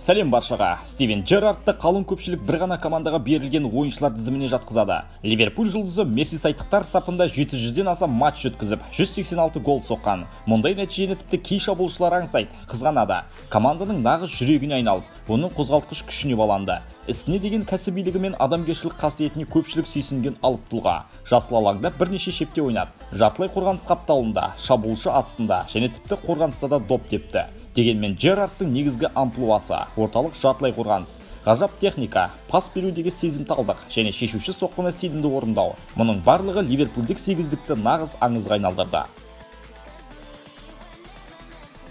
Сәлем баршаға. Стивен Джеррардты қалың көпшілік бір ғана командаға берілген ойыншылар тізіміне жатқызады. Ливерпуль жұлдызы мерсисайдтықтар сапында 700-ден аса матч өткізіп, 186 гол соққан. Мұндай нәтижені тіпті кей шабуылшылар аңсайды, қызғанады. Команданың нағыз жүрегіне айналып, оның қозғалтқыш күшіне баланды. Ісіне деген кәсібилігі мен адамгершілік қасиетіне көпшілік сүйсінген алып тұлға. Жасыл алаңда бірнеше шепте ойнады. Жартылай қорғаныс қапталында, шабуылшы атысында және тіпті қорғаныста да доп тепті. Дегенмен Джеррардтың негізгі амплуасы орталық жартылай қорғаныс, ғажап техника, пас берудегі сезімталдық және шешуші соққыны сенімді орындау. Мұның барлығы ливерпульдік сегіздікті нағыз аңызға айналдырды.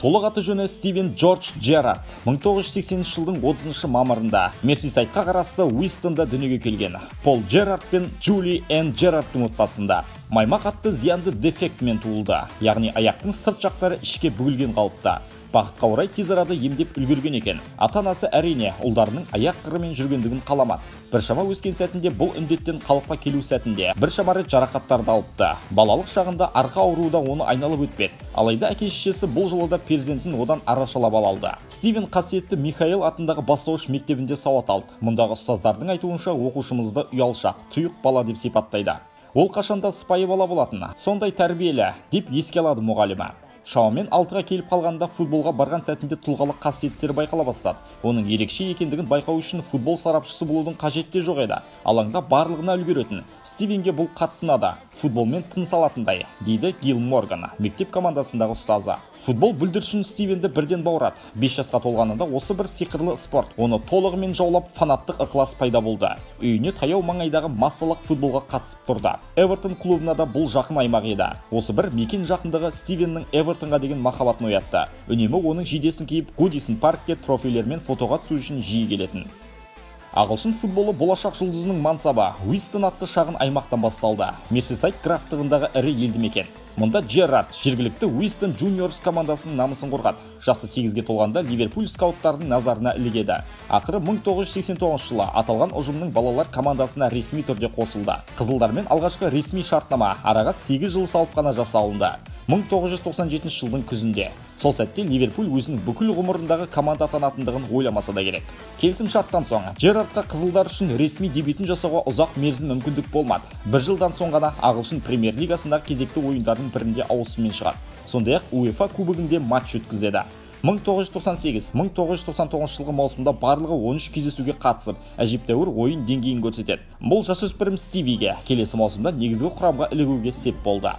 Толық аты жөні Стивен Джордж Джеррард 1980 жылдың 30 мамырында Мерсисайдқа қарасты Уистонда дүниеге келген. Пол Джеррард пен Джули Энн Джеррардтың отбасында. Маймақ атты зиянды дефектімен туылды, яғни аяқтың сырт жақтары ішке бүгілген қалыпта. Бақытқа орай тез арада емдеп үлгерген екен. Ата-анасы әрине ұлдарының аяқ қырымен жүргендігін қаламады. Біршама өскен сәтінде бұл індеттен қалыпқа келу сәтінде біршама рет жарақаттарды алыпты. Балалық шағында арқа ауруы да оны айналып өтпеді. Алайда әке-шешесі бұл жолы перзентін одан арашалап алды. Стивен қасиетті Михаил атындағы бастауыш мектебінде сауат алды. Мұндағы ұстаздардың айтуынша оқушымызды ұялшақ, тұйық бала деп сипаттайды. Ол қашанда сыпайы бала болатын, сондай тәрбиелі деп еске алады мұғалімі. Шамамен 6-ға келіп қалғанда футболға барған сәтінде тұлғалық қасиеттері байқала бастады. Оның ерекше екендігін байқау үшін футбол сарапшысы болудың қажеті жоқ еді. Алаңда барлығына үлгеретін. Стивенге бұл қатты ұнады. Футболмен тыныс алатындай, дейді Гил Морган, мектеп командасындағы ұстазы. Футбол бүлдіршін Стивенді бірден баурады. 5 жасқа толғанында осы бір сиқырлы спорт оны толығымен жаулап, фанаттық ықылас пайда болды. Үйіне таяу маңайдағы массалық футболға қатысып тұрды. Эвертон клубына да бұл жақын аймақ еді. Осы бір мекен жақындығы Стивеннің Эвертонға деген махаббатын оятты. Үнемі оның жейдесін киіп, Гудисон паркке трофейлермен фотоға түсу үшін жиі келетін. Ағылшын футболы болашақ жұлдызының мансабы Уистон атты шағын аймақтан басталды. Мерсисайд графтығындағы ірі елді мекен. Мұнда Джеррард жергілікті Уистон Juniors командасының намысын қорғады. Жасы 8-ге толғанда Ливерпуль скауттарының назарына ілігеді. Ақыры 1989 жылы аталған ұжымның балалар командасына ресми түрде қосылды. Қызылдармен алғашқы ресми шарттама араға 8 жыл салып қана жасалынды. 1997 жылдың күзінде. Сол сәтте Ливерпуль өзінің бүкіл ғұмырындағы команда атанатындығын ойламаса да керек. Келісім шарттан соң Джеррардқа қызылдар үшін ресми дебютін жасауға ұзақ мерзім мүмкіндік болмады. Бір жылдан соң ғана ағылшын премьер-лигасындағы кезекті ойындардың бірінде ауысыммен шығады. Сондай-ақ УЕФА кубогінде матч өткізеді. 1998-1999 жылғы маусымда барлығы 13 кездесуге қатысып, әжептәуір ойын деңгейін көрсетеді. Бұл жасөспірім Стивиге келесі маусымда негізгі құрамға ілігуге сеп болды.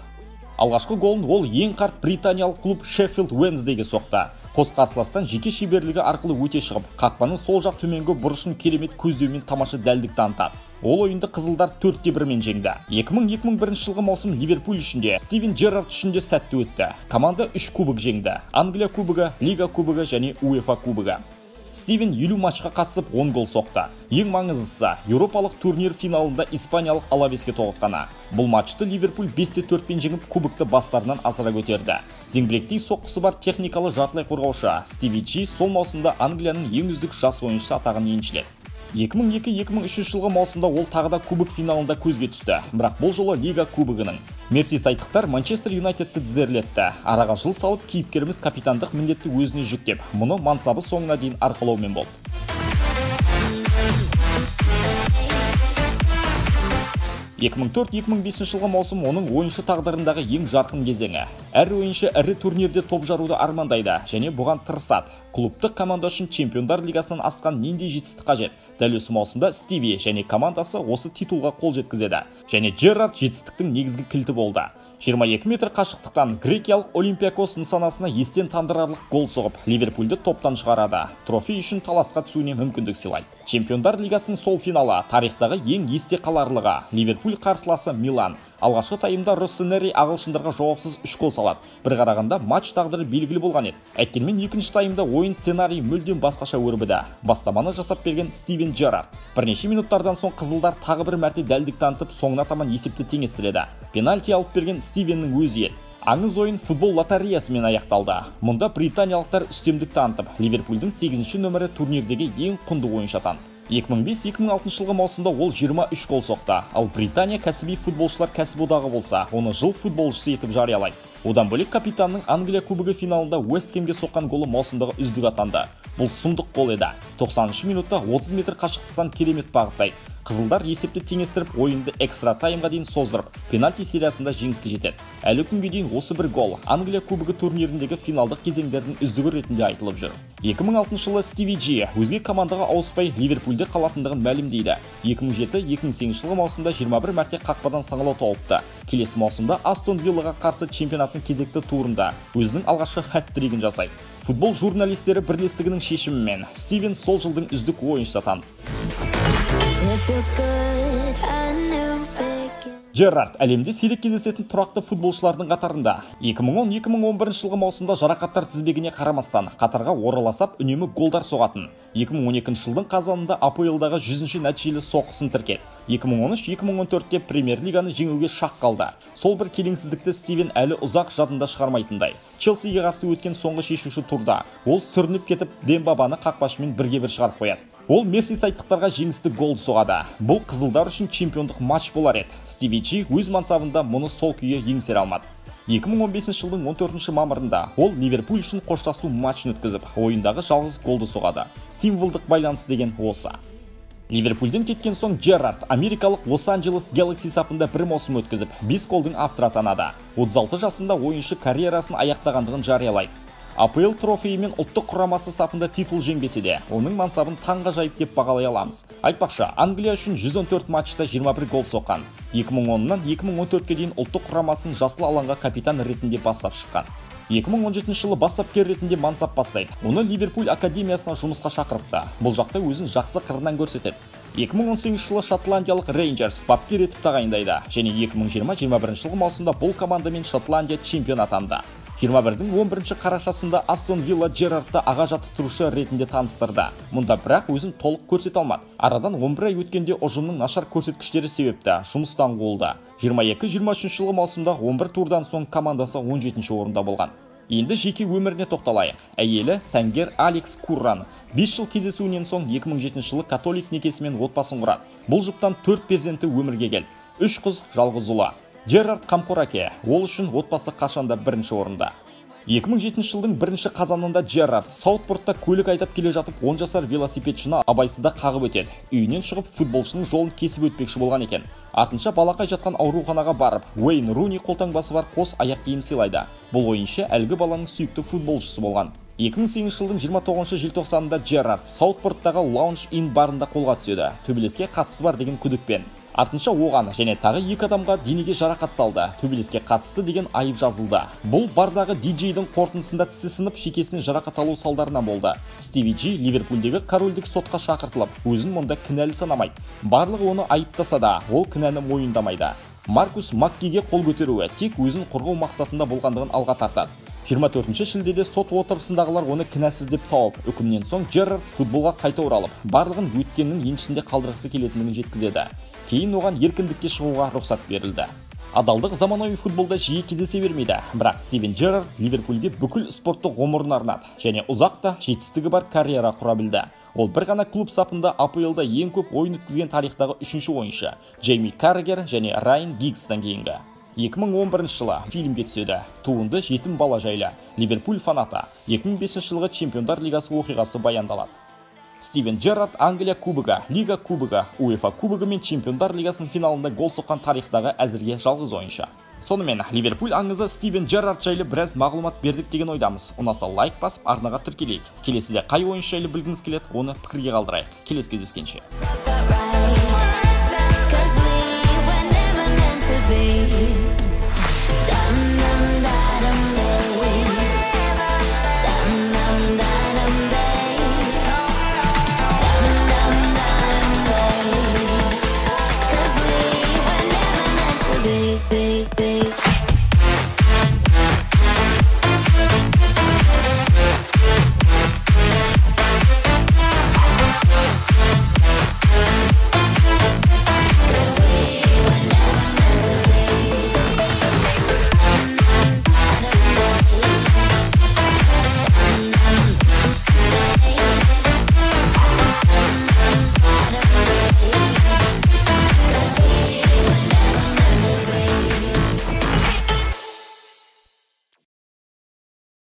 Алғашқы голын ол ең қарт британиялық клуб Шеффилд Уэнсдейге соқты. Қос қарсыластан жеке шеберлігі арқылы өте шығып, қақпаның сол жақ төменгі бұрышын керемет көздеумен тамаша дәлдік танытады. Ол ойынды қызылдар 4-1-мен жеңді. 2000-2001 жылғы маусым Ливерпуль үшінде, Стивен Джеррард үшінде сәтті өтті. Команда 3 кубок жеңді. Англия кубогы, Лига кубогы және УЕФА кубогы. Стивен 50 матчқа қатысып 10 гол соқты. Ең маңыздысы, еуропалық турнир финалында испаниялық Алавеске тоғытқаны. Бұл матчты Ливерпуль 5-4-пен жеңіп, кубокты бастарынан асыра көтерді. Зеңбіректей соққысы бар техникалы жартылай қорғаушы Стиви Джи сол маусымда Англияның ең үздік жас ойыншысы атағын еншіледі. 2002-2003 жылғы маусымда ол тағы да кубок финалында көзге түсті. Бірақ бұл жолы Лига кубогының. Мерсисайдтықтар Манчестер Юнайтедті тізерлетті. Араға жыл салып, кейіпкеріміз капитандық міндетті өзіне жүктеп, мұны мансабы соңына дейін арқалаумен болды. 2004-2005 жылғы маусым оның ойыншы тағдырындағы ең жарқын кезеңі. Әр ойыншы ірі турнирде топ жаруды армандайды және бұған тырысады. Клубтық команда үшін Чемпиондар лигасынан асқан нендей жетістік қажет. Дәл осы маусымда Стиви және командасы осы титулға қол жеткізеді. Және Джеррард жетістіктің негізгі кілті болды. 22 метр қашықтықтан грекиялық Олимпиакос нысанасына естен тандырарлық гол соғып, Ливерпульді топтан шығарады. Трофей үшін таласқа түсуіне мүмкіндік сыйлайды. Чемпиондар лигасының сол финалы тарихтағы ең есте қаларлығы. Ливерпуль қарсыласы Милан. Алғашқы тайымда Россонери ағылшындарға жауапсыз 3 гол салады. Бір қарағанда матч тағдыры белгілі болған еді. Әйткенмен екінші тайымда ойын сценарийі мүлдем басқаша өрбіді. Бастаманы жасап берген Стивен Джеррард. Бірнеше минуттардан соң қызылдар тағы бір мәрте дәлдік танытып, соңына таман есепті теңестіреді. Пенальти алып берген Стивеннің өзі еді. Аңыз ойын футбол лотереясымен аяқталды. Мұнда британиялықтар үстемдік танытып, Ливерпульдің 8-ші нөмірі турнирдегі ең құнды ойыншы атанды. 2005-2006 жылғы маусымда ол 23 гол соқты. Ал Британия кәсіби футболшылар кәсіподағы болса, оны жыл футболшысы етіп жариялайды. Одан бөлек капитанның Англия кубогы финалында Уэст Хэмге соққан голы маусымдағы үздік атанды. Бұл сұмдық гол еді. 90 минутта 30 метр қашықтықтан керемет бағыттай. Қызылдар есепті теңестіріп, ойынды экстра таймға дейін создырып, пенальти сериясында жеңіске жетеді. Әлі күнге дейін осы бір гол Англия кубогы турниріндегі финалдық кезеңдердің үздігі ретінде айтылып жүр. 2006 жылы Стиви Джи өзге командаға ауыспай Ливерпульде қалатындығын мәлімдейді. 2007-2008 жылғы маусымда 21 мәрте қақпадан саңылау тауыпты. Келесі маусымда Астон Виллаға қарсы чемпионаттың кезекті турында өзінің алғашқы хәт-тригін жасайды. Футбол журналистері бірлестігінің шешімімен Стивен сол жылдың үздік ойыншысы атанды. Джерард әлемде сирек кездесетін тұрақты футболшылардың қатарында. 2010-2011 жылғы маусымда жарақаттар тізбегіне қарамастан қатарға ораласап үнемі голдар соғатын. 2012 жылдың қазанында АПЛ-дағы 100-ші нәтижелі соққысын тіркеді. 2013-2014-те Премьер-лиганы жеңуге шақ қалды. Сол бір келеңсіздікті Стивен әлі ұзақ жадында шығармайтындай. Челсиге қарсы өткен соңғы шешуші турда ол сүрініп кетіп, Дембабаны қақпашымен бірге-бір шығарып қояды. Ол мерсисайдтықтарға жеңісті гол соғады. Бұл қызылдар үшін чемпиондық матч болар еді. Стиви Джи өз мансабында мұны сол күйі еңсере алмады. 2015 жылдың 14 мамырында ол Ливерпуль үшін қоштасу матчын өткізіп, ойындағы жалғыз голды соғады. Символдық байланыс деген осы. Ливерпульден кеткен соң Джерард америкалық Лос-Анджелес Galaxy сапында бір маусым өткізіп, 5 голдың авторы атанады. 36 жасында ойыншы карьерасын аяқтағандығын жариялайды. АПЛ трофейімен ұлттық құрамасы сапында титул жеңбесе де, оның мансабын таңғажайып деп бағалай аламыз. Айтпақшы, Англия үшін 114 матчта 21 гол соққан. 2010-нан 2014-ке дейін ұлттық құрамасын жасыл алаңға капитан ретінде бастап шыққан. 2017 жылы бапкер ретінде мансап бастайды. Оны Ливерпуль академиясына жұмысқа шақырыпты. Бұл жақта өзін жақсы қырынан көрсетеді. 2018 жылы Шотландиялық Рейнджерс бапкер етіп тағайындайды және 2020-21 жылғы маусымда бұл командамен Шотландия чемпион атанды. 21-дің 11 қарашасында Астон Вилла Джерардты аға жаттықтырушы ретінде таныстырды. Мұнда бірақ өзін толық көрсете алмады. Арадан 11 ай өткенде ұжымның нашар көрсеткіштері себепті жұмыстан қуылды. 22-23 жылғы маусымда 11 турдан соң командасы 17-ші орында болған. Енді жеке өміріне тоқталайық. Әйелі сәнгер Алекс Курран 5 жыл кездесуінен соң 2007 жылы католик некесімен отбасын құрады. Бұл жұптан 4 перзенті өмірге келді. 3 қыз, жалғыз ұлы. Джерард қамқор әке, ол үшін отбасы қашанда бірінші орында. 2007 жылдың 1 қазанында Джерард Саутпортта көлік айдап келе жатып 10 жасар велосипедшіні абайсызда қағып өтеді. Үйінен шығып футболшының жолын кесіп өтпекші болған екен. Артынша балақай жатқан ауруханаға барып, Уэйн Руни қолтаңбасы бар қос аяқ киім сыйлайды. Бұл ойыншы әлгі баланың сүйікті футболшысы болған. 2008 жылдың 29 желтоқсанында Джерард Саутпорттағы Lounge Inn барында қолға түседі. Төбелеске қатысы бар деген күдікпен. Артынша оған және тағы 2 адамға денеге жарақат салды. Төбелеске қатысты деген айып жазылды. Бұл бардағы диджейдің қорытындысында тісі сынып, шекесінен жарақат алу салдарынан болды. Стиви Джи Ливерпульдегі корольдік сотқа шақыртылып, өзін мұнда кінәлі санамайды. Барлығы оны айыптаса да, ол кінәні мойындамайды. Маркус Маккиге қол көтеруі тек өзін қорғау мақсатында болғандығын алға тартады. 24 шілдеде сот отырысындағылар оны кінәсіз деп тауып, үкімнен соң Джерард футболға қайта оралып, барлығын өткеннің еншісінде қалдырғысы келетінін жеткізеді. Кейін оған еркіндікке шығуға рұқсат берілді. Адалдық заманауи футболда жиі кездесе бермейді, бірақ Стивен Джерард Ливерпульге бүкіл спорттық ғұмырын арнады және ұзақта жетістігі бар карьера құра білді. Ол бір ғана клуб сапында АПЛ-да ең көп ойын өткізген тарихтағы 3-ші ойыншы, Джейми Каррагер және Райан Гиггстан кейінгі. 2011 жылы фильмге түседі. Туынды жетім бала жайлы. Ливерпуль фанаты. 2005 жылғы чемпиондар лигасы оқиғасы баяндалады. Стивен Джерард Англия кубогы, Лига кубогы, УЕФА кубогы мен чемпиондар лигасының финалында гол соққан тарихтағы әзірге жалғыз ойыншы. Сонымен Ливерпуль аңызы Стивен Джерард жайлы біраз мағлұмат бердік деген ойдамыз. Ұнаса лайк басып, арнаға тіркелейік. Келесіде қай ойыншы жайлы білгіңіз келеді, оны пікірге қалдырайық. Келесі кездескенше.